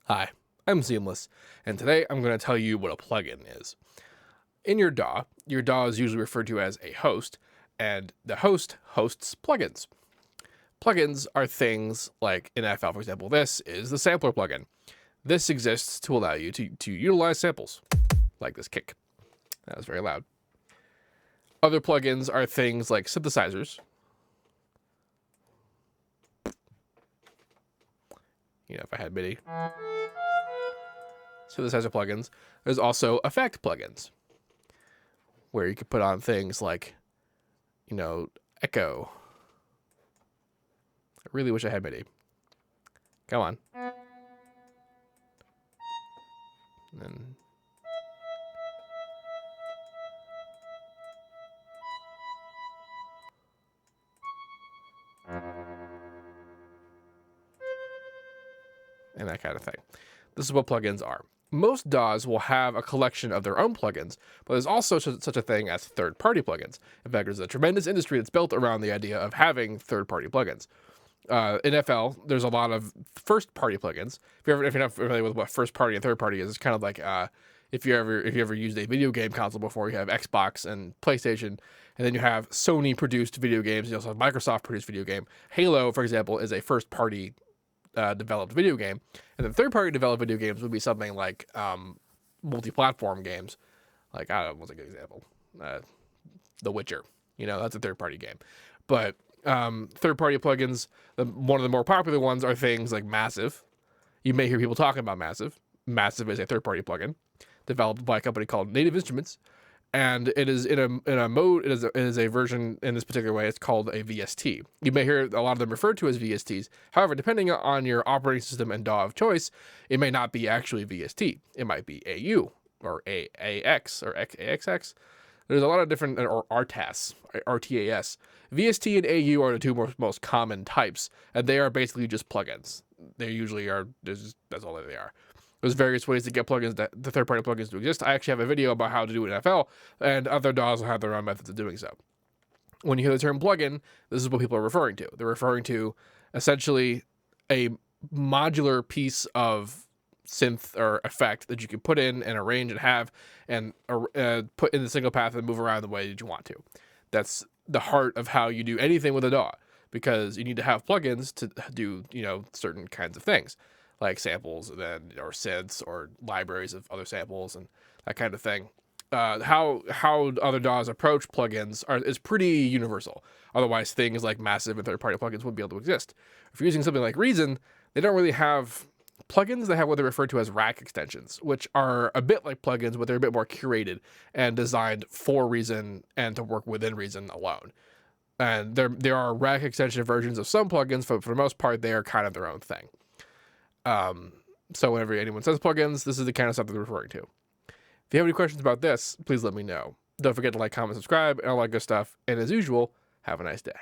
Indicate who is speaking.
Speaker 1: Hi, I'm Seamless, and today I'm going to tell you what a plugin is. In your DAW is usually referred to as a host, and the host hosts plugins. Plugins are things like in FL, for example, this is the sampler plugin. This exists to allow you to utilize samples, like this kick. That was very loud. Other plugins are things like synthesizers. You know, if I had MIDI. Synthesizer plugins. There's also effect plugins, where you could put on things like, echo. I really wish I had MIDI. Come on. And that kind of thing. This is what plugins are. Most DAWs will have a collection of their own plugins, but there's also such a thing as third-party plugins. In fact, there's a tremendous industry that's built around the idea of having third-party plugins. In FL, there's a lot of first-party plugins. If you're not familiar with what first-party and third-party is, it's kind of like if you ever used a video game console before. You have Xbox and PlayStation, and then you have Sony-produced video games. You also have Microsoft-produced video game. Halo, for example, is a first-party developed video game, and then third-party developed video games would be something like multi-platform games. Like, I don't know, what's a good example? The Witcher. That's a third-party game. But third-party plugins, one of the more popular ones are things like Massive. You may hear people talking about Massive. Massive is a third-party plugin developed by a company called Native Instruments, and it is in a mode. It is a version in this particular way. It's called a VST. You may hear a lot of them referred to as VSTs. However, depending on your operating system and DAW of choice, it may not be actually VST. It might be AU or AAX or AXX. There's a lot of different, or RTAS, RTAS. VST and AU are the two most common types, and they are basically just plugins. They usually are. That's all they are. There's various ways to get plugins, the third-party plugins to exist. I actually have a video about how to do it in FL, and other DAWs will have their own methods of doing so. When you hear the term plugin, this is what people are referring to. They're referring to essentially a modular piece of synth or effect that you can put in and arrange and have and put in the single path and move around the way that you want to. That's the heart of how you do anything with a DAW, because you need to have plugins to do, certain kinds of things, like samples or synths or libraries of other samples and that kind of thing. How other DAWs approach plugins is pretty universal. Otherwise, things like Massive and third-party plugins wouldn't be able to exist. If you're using something like Reason, they don't really have plugins. They have what they refer to as rack extensions, which are a bit like plugins, but they're a bit more curated and designed for Reason and to work within Reason alone. And there are rack extension versions of some plugins, but for the most part, they are kind of their own thing. So whenever anyone says plugins, this is the kind of stuff they're referring to. If you have any questions about this, please let me know. Don't forget to like, comment, subscribe, and all that good stuff. And as usual, have a nice day.